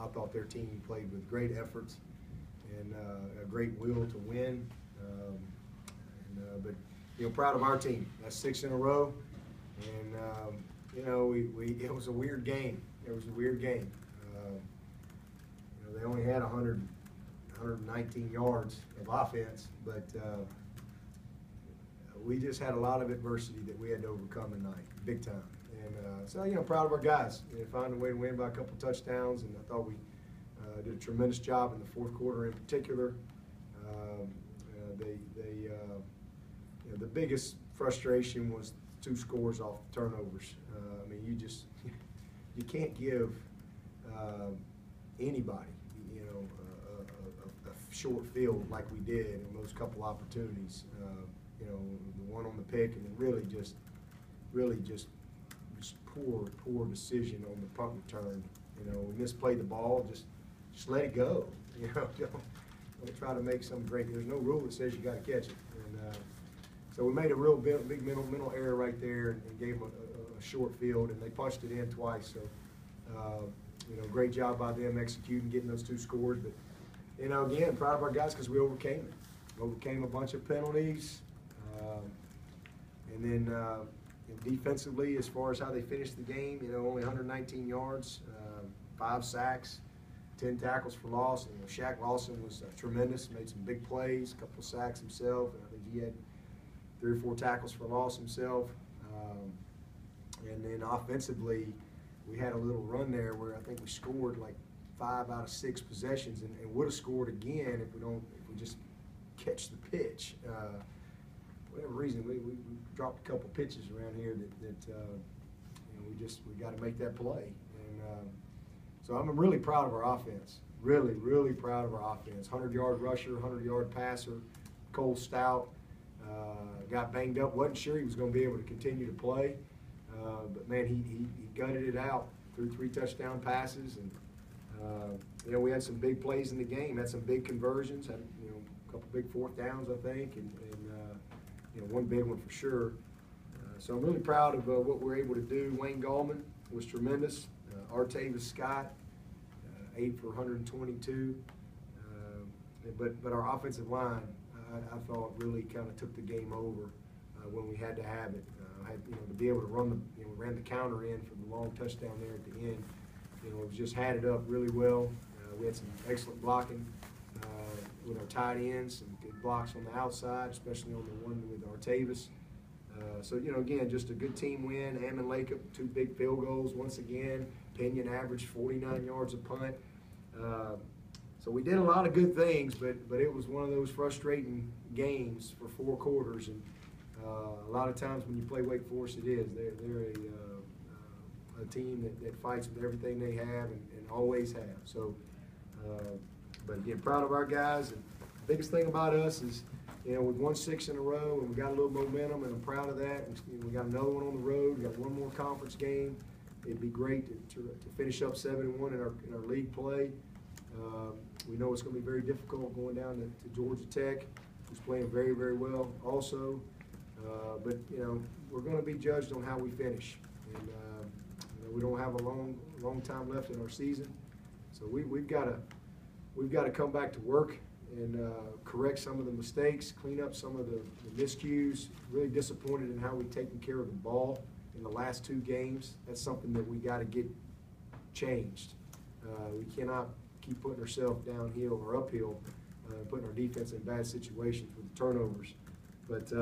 I thought their team played with great efforts and a great will to win. But proud of our team. That's 6 in a row, and it was a weird game. It was a weird game. They only had 119 yards of offense, but we just had a lot of adversity that we had to overcome tonight, big time. And so, proud of our guys. Found a way to win by a couple touchdowns, and I thought we did a tremendous job in the fourth quarter in particular. The biggest frustration was 2 scores off turnovers. I mean, you can't give anybody, a short field like we did in those couple opportunities. The one on the pick, and then really just poor decision on the punt return. We misplayed the ball, just let it go. Don't try to make some great. There's no rule that says you got to catch it. And so we made a real big mental error right there, and gave them a short field, and they punched it in twice. So great job by them executing, getting those 2 scores. But again, proud of our guys because we overcame it. Overcame a bunch of penalties, and then defensively, as far as how they finished the game, only 119 yards, 5 sacks, 10 tackles for loss. And Shaq Lawson was tremendous, made some big plays, a couple of sacks himself, and I think he had 3 or 4 tackles for loss himself. And then offensively, we had a little run there where I think we scored like 5 out of 6 possessions, and would have scored again if we just catch the pitch. Whatever reason, we dropped a couple pitches around here that we got to make that play. And so I'm really proud of our offense. Really proud of our offense. 100-yard rusher, 100-yard passer, Cole Stout. Got banged up, wasn't sure he was going to be able to continue to play. But man, he gutted it out, threw 3 touchdown passes, and we had some big plays in the game, had some big conversions, had a couple big 4th downs, I think, and one big one for sure. So I'm really proud of what we're able to do. Wayne Gallman was tremendous. Artavis Scott, 8 for 122. But our offensive line, I thought really kind of took the game over when we had to have it. To be able to run we ran the counter in for the long touchdown there at the end. It just had it up really well. We had some excellent blocking with our tight ends, some good blocks on the outside, especially on the one with Artavis. So again, just a good team win. Ammon Lacob, 2 big field goals once again. Pinion averaged 49 yards a punt. So we did a lot of good things, but it was one of those frustrating games for 4 quarters. And a lot of times when you play Wake Forest, it is. They're a team that fights with everything they have and always have. So, but again, proud of our guys. And the biggest thing about us is, we've won 6 in a row, and we got a little momentum, and I'm proud of that. And we got another one on the road. We got one more conference game. It'd be great to finish up 7-1 in our league play. We know it's going to be very difficult going down to Georgia Tech, who's playing very, very well also. But we're going to be judged on how we finish, and we don't have a long time left in our season, so we've got to come back to work and correct some of the mistakes, clean up some of the miscues. Really disappointed in how we've taken care of the ball in the last 2 games. That's something that we got to get changed. We cannot keep putting ourselves downhill or uphill, putting our defense in bad situations with the turnovers. But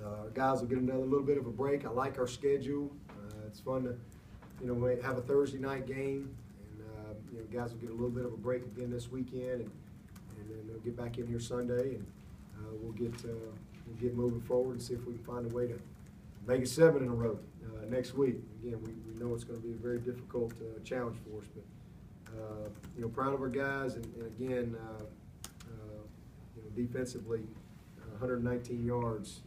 our guys will get another little bit of a break. I like our schedule. It's fun to, have a Thursday night game, and guys will get a little bit of a break again this weekend, and then they'll get back in here Sunday, and we'll get moving forward and see if we can find a way to make it 7 in a row next week. Again, we know it's going to be a very difficult challenge for us, but proud of our guys, and again, defensively, 119 yards.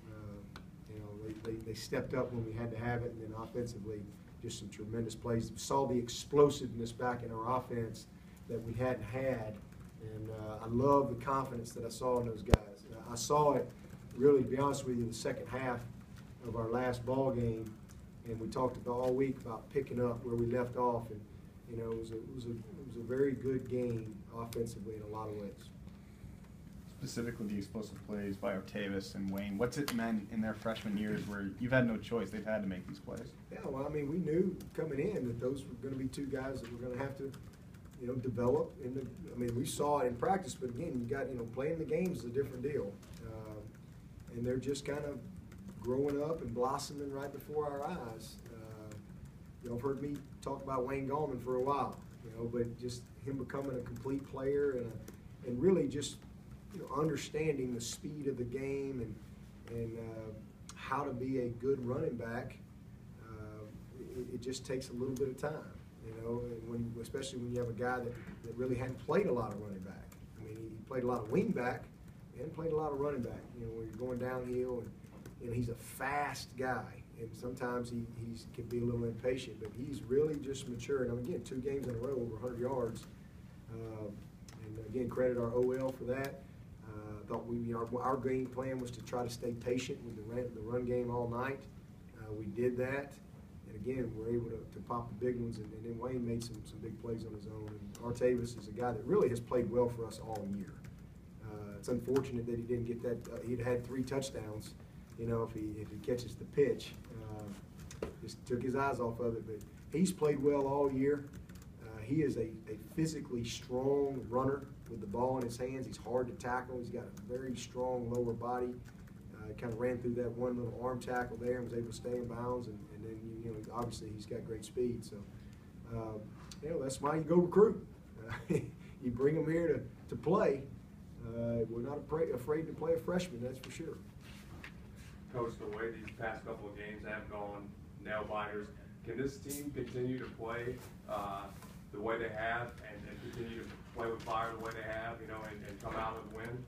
They stepped up when we had to have it, and then offensively, just some tremendous plays. We saw the explosiveness back in our offense that we hadn't had, and I love the confidence that I saw in those guys. I saw it, really, to be honest with you, the second half of our last ball game, and we talked about all week about picking up where we left off, and it was was a very good game offensively in a lot of ways. Specifically the explosive plays by Artavis and Wayne, what's it meant in their freshman years where you've had no choice, they've had to make these plays? Yeah, well, I mean, we knew coming in that those were going to be two guys that were going to have to, you know, develop. I mean, we saw it in practice, but again, you got, you know, playing the games is a different deal. And they're just kind of growing up and blossoming right before our eyes. You know, I've heard me talk about Wayne Gallman for a while, you know, but just him becoming a complete player and really just, you know, understanding the speed of the game and how to be a good running back. It just takes a little bit of time, you know, and especially when you have a guy that really hadn't played a lot of running back. I mean, he played a lot of wing back and played a lot of running back. You know, when you're going downhill, and you know, he's a fast guy, and sometimes he can be a little impatient, but he's really just matured. And again, 2 games in a row, over 100 yards. And again, credit our OL for that. I thought our game plan was to try to stay patient with the run game all night. We did that. And again, we're able to pop the big ones, and then Wayne made some big plays on his own. And Artavis is a guy that really has played well for us all year. It's unfortunate that he didn't get that. He'd had 3 touchdowns, you know, if he catches the pitch. Just took his eyes off of it, but he's played well all year. He is a physically strong runner with the ball in his hands. He's hard to tackle. He's got a very strong lower body. Kind of ran through that one little arm tackle there and was able to stay in bounds. And then, you know, obviously he's got great speed. So, you know, that's why you go recruit. You bring them here to play. We're not afraid to play a freshman, that's for sure. Coach, the way these past couple of games have gone, nail biters, can this team continue to play the way they have and continue to play with fire the way they have, you know, and come out with a win?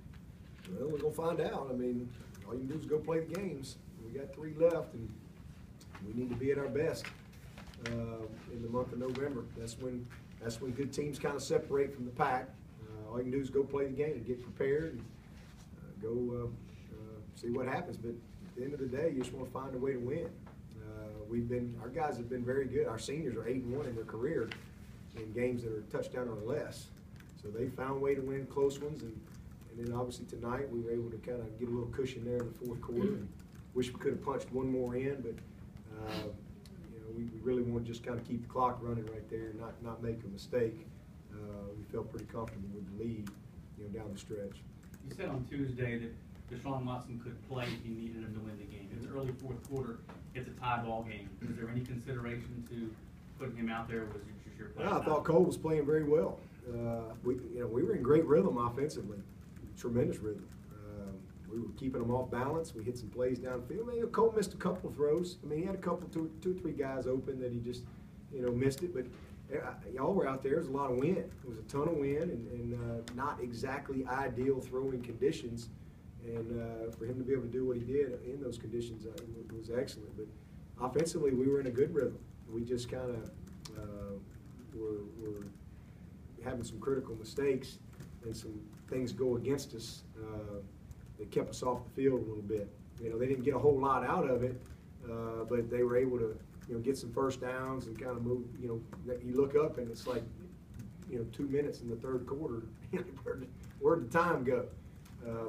Well, we're going to find out. I mean, all you can do is go play the games. We got 3 left, and we need to be at our best in the month of November. That's when good teams kind of separate from the pack. All you can do is go play the game and get prepared and go see what happens. But at the end of the day, you just want to find a way to win. Our guys have been very good. Our seniors are 8-1 in their career in games that are a touchdown or less. So they found a way to win close ones, and then obviously tonight we were able to kind of get a little cushion there in the 4th quarter. And wish we could have punched one more in, but you know, we really want to just kind of keep the clock running right there and not make a mistake. We felt pretty comfortable with the lead, you know, down the stretch. You said on Tuesday that Deshaun Watson could play if he needed him to win the game. It's early 4th quarter. It's a tie ball game. Is there any consideration to putting him out there, or was it just your play? Yeah, I thought Cole was playing very well. We were in great rhythm offensively, tremendous rhythm. We were keeping them off balance. We hit some plays downfield. Maybe Cole missed a couple of throws. I mean, he had a couple, two or three guys open that he just, you know, missed it. But y'all were out there. There was a lot of wind. It was a ton of wind and not exactly ideal throwing conditions. And for him to be able to do what he did in those conditions was excellent. But offensively, we were in a good rhythm. We just kind of were having some critical mistakes and some things go against us. They kept us off the field a little bit. You know, they didn't get a whole lot out of it, but they were able to, you know, get some first downs and kind of move. You know, you look up and it's like, you know, 2 minutes in the 3rd quarter. Where'd the time go?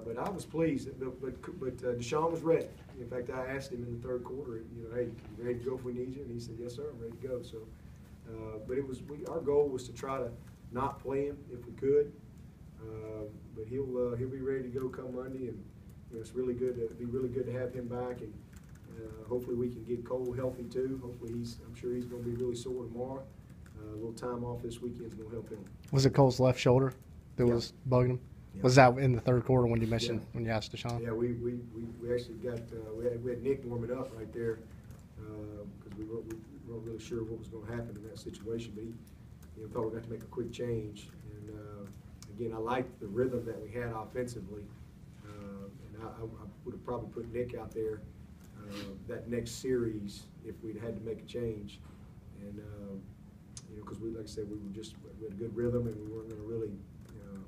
But I was pleased. But Deshaun was ready. In fact, I asked him in the 3rd quarter, you know, hey, you ready to go if we need you? And he said, yes, sir, I'm ready to go. So, but our goal was to try to not play him if we could. But he'll be ready to go come Monday, and you know, it's really good to have him back, and hopefully we can get Cole healthy too. Hopefully I'm sure he's going to be really sore tomorrow. A little time off this weekend is going to help him. Was it Cole's left shoulder that was bugging him? Yeah. Was that in the 3rd quarter when you mentioned when you asked Deshaun? Yeah, we actually got we had Nick warming up right there because we weren't really sure what was going to happen in that situation, but he thought we got to make a quick change. And again, I liked the rhythm that we had offensively, and I would have probably put Nick out there that next series if we'd had to make a change. And you know, because like I said, we had a good rhythm, and we weren't going to really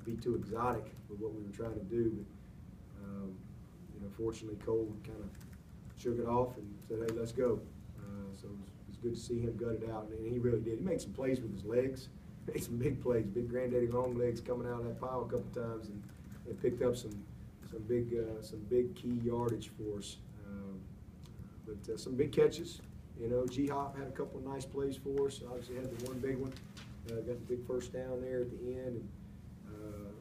be too exotic with what we were trying to do. But you know, fortunately, Cole kind of shook it off and said, "Hey, let's go." So it was good to see him gut it out, and he really did. He made some plays with his legs. made some big plays, big granddaddy long legs coming out of that pile a couple times and picked up some big key yardage for us. But some big catches. You know, G-Hop had a couple of nice plays for us. Obviously had the one big one. Got the big first down there at the end. And,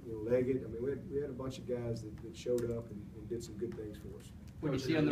you know, Leggett. I mean, we had a bunch of guys that showed up and did some good things for us. When you see on the